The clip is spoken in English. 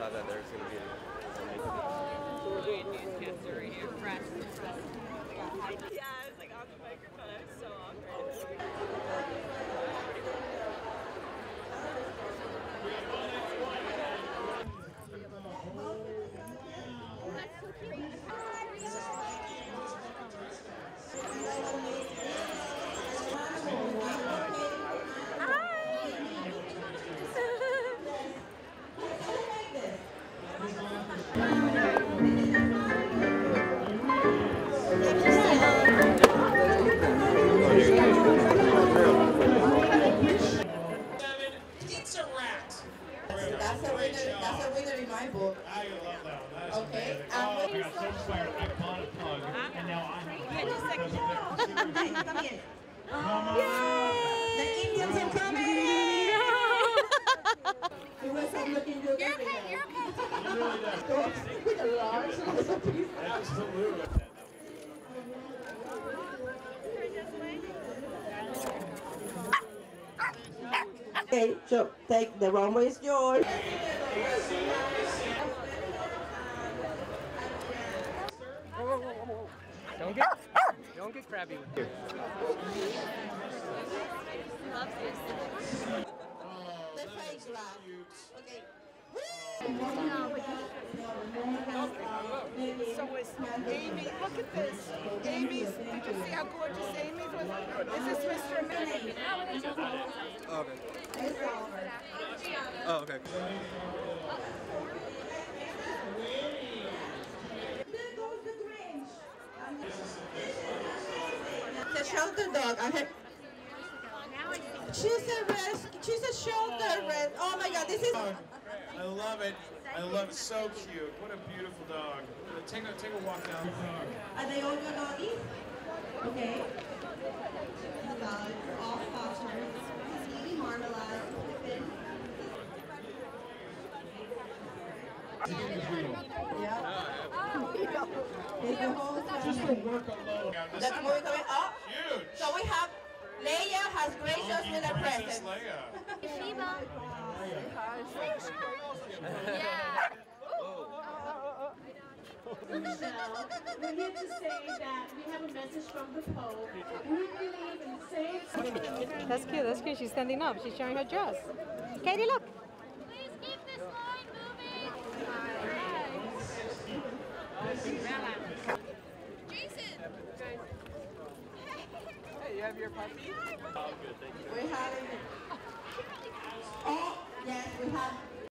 thought that there was going to be We're doing newscaster radio press. Yeah, I was like on the microphone. I was so awkward. That's a winner in my book. I love that one. Okay. I got so inspired. I bought a pug, and now I'm Come on! The Indians are coming! You're okay. You really does. With a large piece. Absolutely. Okay, so take the runway is yours. Don't get crabby with it. The face laugh. Okay. So it's Amy, look at this. Amy's, did you see how gorgeous Amy's was? This is Mr. and Mrs. Oh, okay. Oh, okay. The shelter dog. She's a shelter red. Oh my God, this is. I love it. I love it. So cute. What a beautiful dog. Take a walk down the dog. Are they all your doggies? Okay. The dogs, all fosters. Eating marmalade. Yeah. It's the whole Just the work alone. That's where we're coming up. Huge. So we have Leia has graced us with a Princess present. Leia. Yeah. Michelle, we're here to say that we have a message from the Pope. We believe in safe. That's cute. That's cute. She's standing up. She's showing her dress. Katie, look. Please keep this line moving. Jason. Hey, you have your puppy? We're having. Oh, yes, we have.